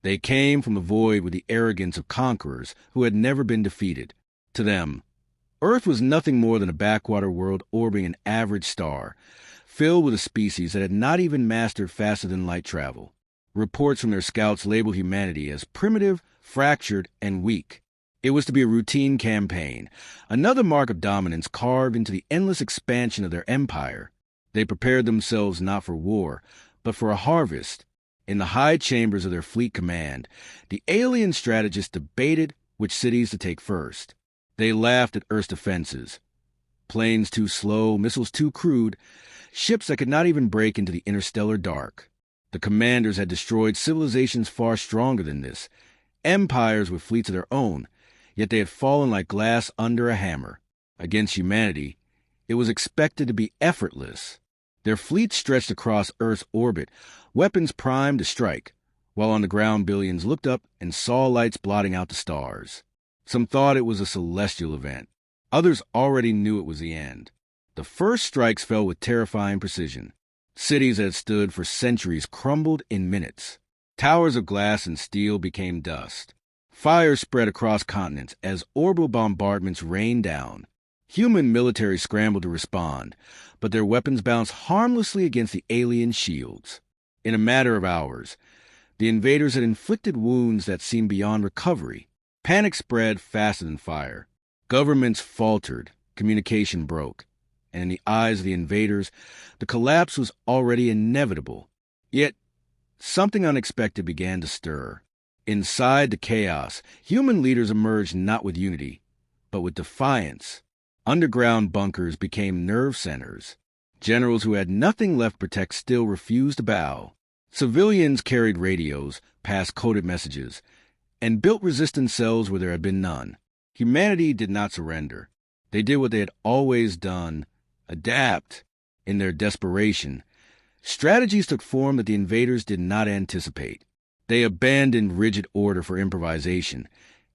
They came from the void with the arrogance of conquerors who had never been defeated. To them, Earth was nothing more than a backwater world orbiting an average star, filled with a species that had not even mastered faster-than-light travel. Reports from their scouts labeled humanity as primitive, fractured, and weak. It was to be a routine campaign, another mark of dominance carved into the endless expansion of their empire. They prepared themselves not for war, but for a harvest. In the high chambers of their fleet command, the alien strategists debated which cities to take first. They laughed at Earth's defenses. Planes too slow, missiles too crude, ships that could not even break into the interstellar dark. The commanders had destroyed civilizations far stronger than this, empires with fleets of their own, yet they had fallen like glass under a hammer. Against humanity, it was expected to be effortless. Their fleets stretched across Earth's orbit, weapons primed to strike, while on the ground billions looked up and saw lights blotting out the stars. Some thought it was a celestial event. Others already knew it was the end. The first strikes fell with terrifying precision. Cities that had stood for centuries crumbled in minutes. Towers of glass and steel became dust. Fire spread across continents as orbital bombardments rained down. Human military scrambled to respond, but their weapons bounced harmlessly against the alien shields. In a matter of hours, the invaders had inflicted wounds that seemed beyond recovery. Panic spread faster than fire. Governments faltered, communication broke, and in the eyes of the invaders, the collapse was already inevitable. Yet, something unexpected began to stir. Inside the chaos, human leaders emerged not with unity, but with defiance. Underground bunkers became nerve centers. Generals who had nothing left to protect still refused to bow. Civilians carried radios, passed coded messages, and built resistance cells where there had been none. Humanity did not surrender. They did what they had always done, adapt. In their desperation, strategies took form that the invaders did not anticipate. They abandoned rigid order for improvisation,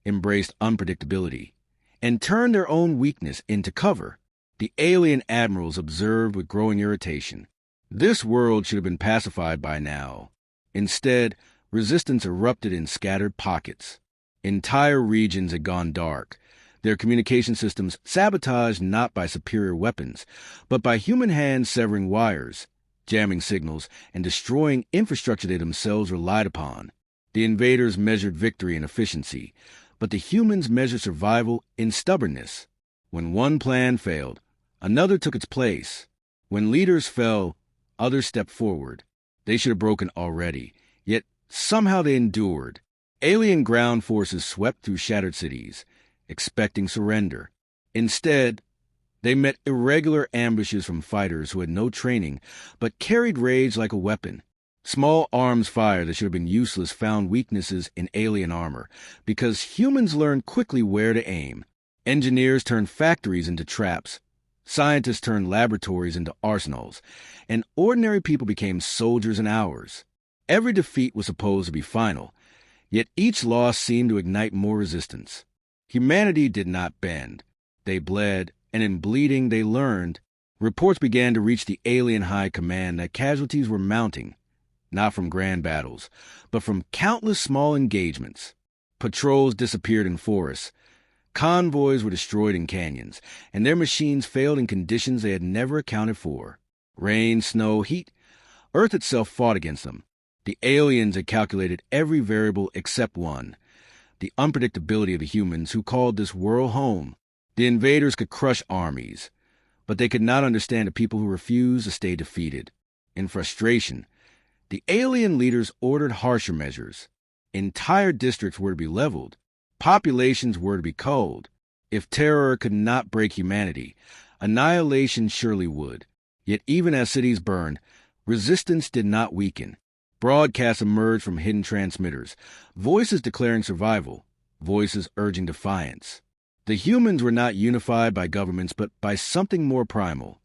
embraced unpredictability, and turned their own weakness into cover. The alien admirals observed with growing irritation. This world should have been pacified by now. Instead, resistance erupted in scattered pockets. Entire regions had gone dark, their communication systems sabotaged not by superior weapons, but by human hands severing wires, jamming signals, and destroying infrastructure they themselves relied upon. The invaders measured victory in efficiency, but the humans measured survival in stubbornness. When one plan failed, another took its place. When leaders fell, others stepped forward. They should have broken already, yet somehow they endured. Alien ground forces swept through shattered cities, expecting surrender. Instead, they met irregular ambushes from fighters who had no training, but carried rage like a weapon. Small arms fire that should have been useless found weaknesses in alien armor, because humans learned quickly where to aim. Engineers turned factories into traps. Scientists turned laboratories into arsenals, and ordinary people became soldiers in hours. Every defeat was supposed to be final, yet each loss seemed to ignite more resistance. Humanity did not bend. They bled, and in bleeding they learned. Reports began to reach the alien high command that casualties were mounting, not from grand battles, but from countless small engagements. Patrols disappeared in forests. Convoys were destroyed in canyons, and their machines failed in conditions they had never accounted for. Rain, snow, heat, Earth itself fought against them. The aliens had calculated every variable except one, the unpredictability of the humans who called this world home. The invaders could crush armies, but they could not understand the people who refused to stay defeated. In frustration, the alien leaders ordered harsher measures. Entire districts were to be leveled. Populations were to be culled. If terror could not break humanity, annihilation surely would. Yet even as cities burned, resistance did not weaken. Broadcasts emerged from hidden transmitters, voices declaring survival, voices urging defiance. The humans were not unified by governments, but by something more primal,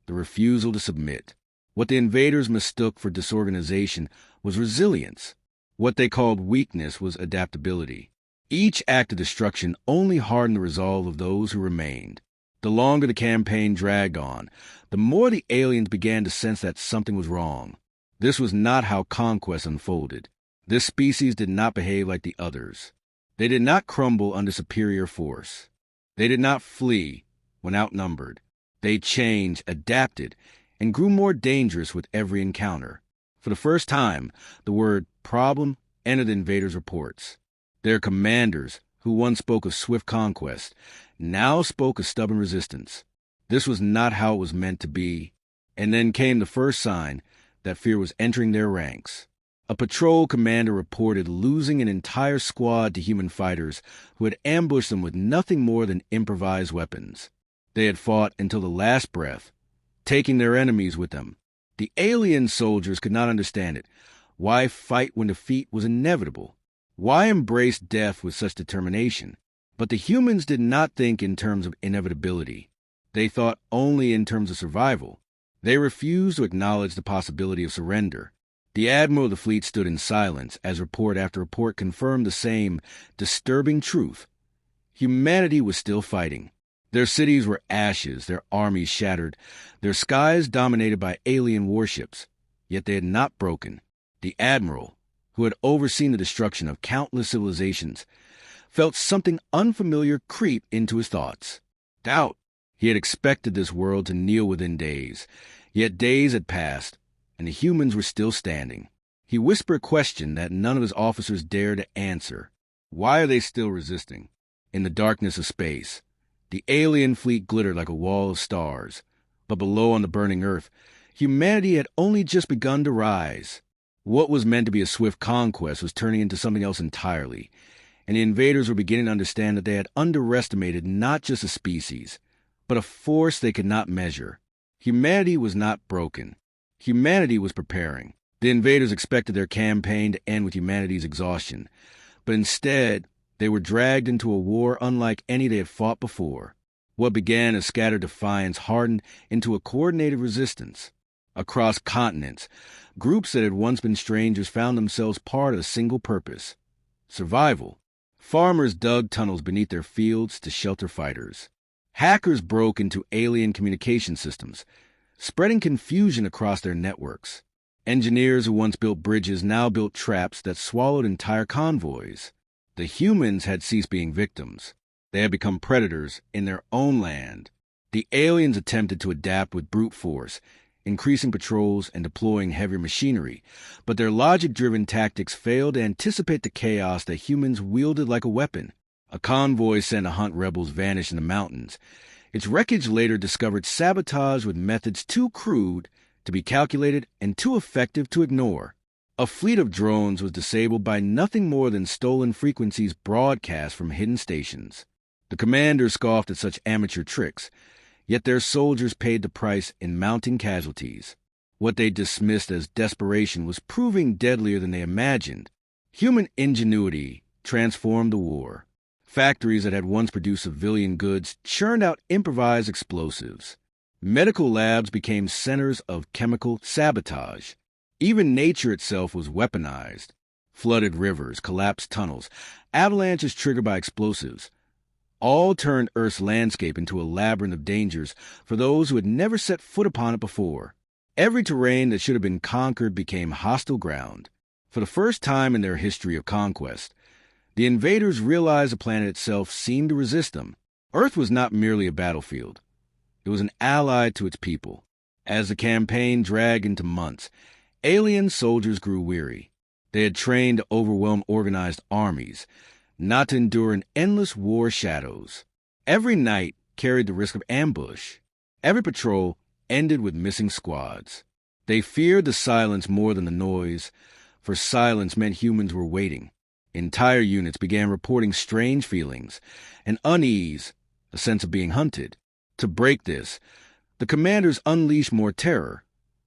the refusal to submit. What the invaders mistook for disorganization was resilience. What they called weakness was adaptability. Each act of destruction only hardened the resolve of those who remained. The longer the campaign dragged on, the more the aliens began to sense that something was wrong. This was not how conquest unfolded. This species did not behave like the others. They did not crumble under superior force. They did not flee when outnumbered. They changed, adapted, and grew more dangerous with every encounter. For the first time, the word problem entered the invaders' reports. Their commanders, who once spoke of swift conquest, now spoke of stubborn resistance. This was not how it was meant to be. And then came the first sign that fear was entering their ranks. A patrol commander reported losing an entire squad to human fighters who had ambushed them with nothing more than improvised weapons. They had fought until the last breath, taking their enemies with them. The alien soldiers could not understand it. Why fight when defeat was inevitable? Why embrace death with such determination? But the humans did not think in terms of inevitability. They thought only in terms of survival. They refused to acknowledge the possibility of surrender. The admiral of the fleet stood in silence as report after report confirmed the same disturbing truth. Humanity was still fighting. Their cities were ashes, their armies shattered, their skies dominated by alien warships. Yet they had not broken. The admiral, who had overseen the destruction of countless civilizations, felt something unfamiliar creep into his thoughts. Doubt. He had expected this world to kneel within days, yet days had passed, and the humans were still standing. He whispered a question that none of his officers dared to answer. Why are they still resisting? In the darkness of space, the alien fleet glittered like a wall of stars, but below on the burning earth, humanity had only just begun to rise. What was meant to be a swift conquest was turning into something else entirely, and the invaders were beginning to understand that they had underestimated not just a species, but a force they could not measure. Humanity was not broken. Humanity was preparing. The invaders expected their campaign to end with humanity's exhaustion, but instead, they were dragged into a war unlike any they had fought before. What began as scattered defiance hardened into a coordinated resistance. Across continents, groups that had once been strangers found themselves part of a single purpose: survival. Farmers dug tunnels beneath their fields to shelter fighters. Hackers broke into alien communication systems, spreading confusion across their networks. Engineers who once built bridges now built traps that swallowed entire convoys. The humans had ceased being victims. They had become predators in their own land. The aliens attempted to adapt with brute force, increasing patrols and deploying heavier machinery, but their logic-driven tactics failed to anticipate the chaos that humans wielded like a weapon. A convoy sent to hunt rebels vanished in the mountains. Its wreckage later discovered sabotage with methods too crude to be calculated and too effective to ignore. A fleet of drones was disabled by nothing more than stolen frequencies broadcast from hidden stations. The commanders scoffed at such amateur tricks, yet their soldiers paid the price in mounting casualties. What they dismissed as desperation was proving deadlier than they imagined. Human ingenuity transformed the war. Factories that had once produced civilian goods churned out improvised explosives. Medical labs became centers of chemical sabotage. Even nature itself was weaponized. Flooded rivers, collapsed tunnels, avalanches triggered by explosives, all turned Earth's landscape into a labyrinth of dangers for those who had never set foot upon it before. Every terrain that should have been conquered became hostile ground. For the first time in their history of conquest, the invaders realized the planet itself seemed to resist them. Earth was not merely a battlefield. It was an ally to its people. As the campaign dragged into months, alien soldiers grew weary. They had trained to overwhelm organized armies, not to endure an endless war shadows. Every night carried the risk of ambush. Every patrol ended with missing squads. They feared the silence more than the noise, for silence meant humans were waiting. Entire units began reporting strange feelings, an unease, a sense of being hunted. To break this, the commanders unleashed more terror,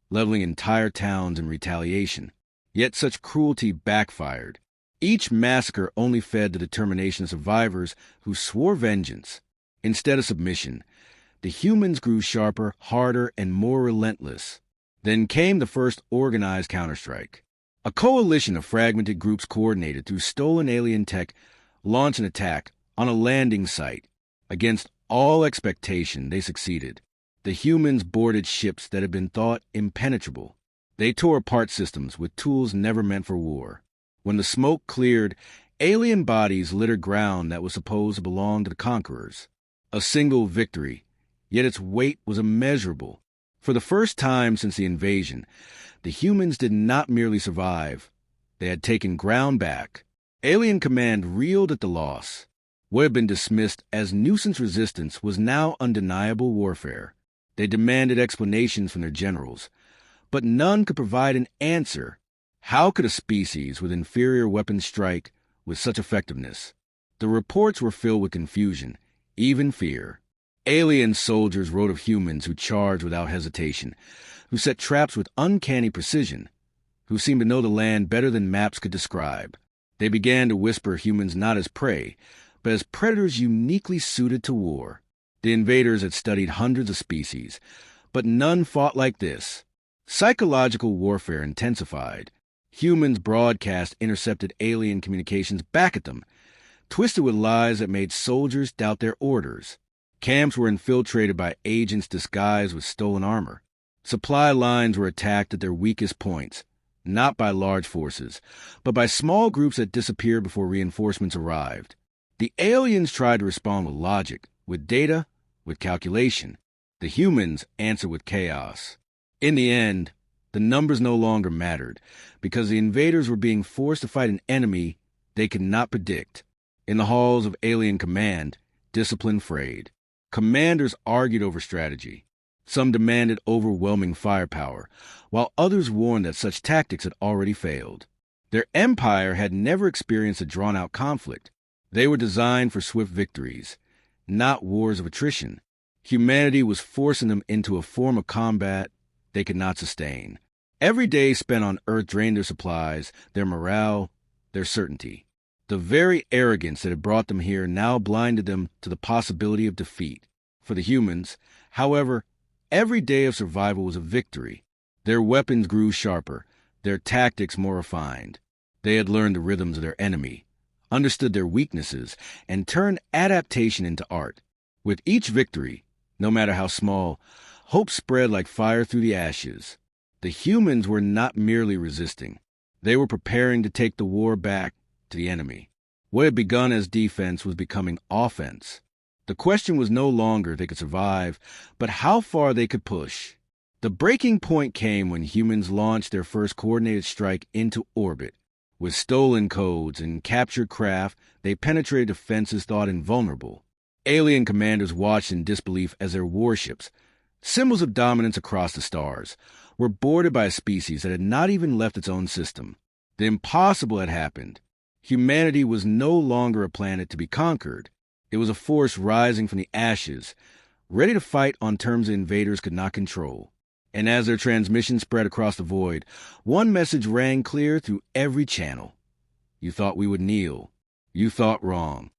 leveling entire towns in retaliation. Yet such cruelty backfired. Each massacre only fed the determination of survivors who swore vengeance. Instead of submission, the humans grew sharper, harder, and more relentless. Then came the first organized counterstrike. A coalition of fragmented groups coordinated through stolen alien tech launched an attack on a landing site. Against all expectation, they succeeded. The humans boarded ships that had been thought impenetrable. They tore apart systems with tools never meant for war. When the smoke cleared, alien bodies littered ground that was supposed to belong to the conquerors. A single victory, yet its weight was immeasurable. For the first time since the invasion, the humans did not merely survive. They had taken ground back. Alien Command reeled at the loss. What had been dismissed as nuisance resistance was now undeniable warfare. They demanded explanations from their generals, but none could provide an answer. How could a species with inferior weapons strike with such effectiveness? The reports were filled with confusion, even fear. Alien soldiers wrote of humans who charged without hesitation, who set traps with uncanny precision, who seemed to know the land better than maps could describe. They began to whisper humans not as prey, but as predators uniquely suited to war. The invaders had studied hundreds of species, but none fought like this. Psychological warfare intensified. Humans broadcast intercepted alien communications back at them, twisted with lies that made soldiers doubt their orders. Camps were infiltrated by agents disguised with stolen armor. Supply lines were attacked at their weakest points, not by large forces, but by small groups that disappeared before reinforcements arrived. The aliens tried to respond with logic, with data, with calculation. The humans answered with chaos. In the end, the numbers no longer mattered, because the invaders were being forced to fight an enemy they could not predict. In the halls of Alien Command, discipline frayed. Commanders argued over strategy. Some demanded overwhelming firepower, while others warned that such tactics had already failed. Their empire had never experienced a drawn-out conflict. They were designed for swift victories, not wars of attrition. Humanity was forcing them into a form of combat they could not sustain. Every day spent on Earth drained their supplies, their morale, their certainty. The very arrogance that had brought them here now blinded them to the possibility of defeat. For the humans, however, every day of survival was a victory. Their weapons grew sharper, their tactics more refined. They had learned the rhythms of their enemy, understood their weaknesses, and turned adaptation into art. With each victory, no matter how small, hope spread like fire through the ashes. The humans were not merely resisting. They were preparing to take the war back to the enemy. What had begun as defense was becoming offense. The question was no longer if they could survive, but how far they could push. The breaking point came when humans launched their first coordinated strike into orbit. With stolen codes and captured craft, they penetrated defenses thought invulnerable. Alien commanders watched in disbelief as their warships, symbols of dominance across the stars, were boarded by a species that had not even left its own system. The impossible had happened. Humanity was no longer a planet to be conquered. It was a force rising from the ashes, ready to fight on terms the invaders could not control. And as their transmission spread across the void, one message rang clear through every channel. You thought we would kneel. You thought wrong.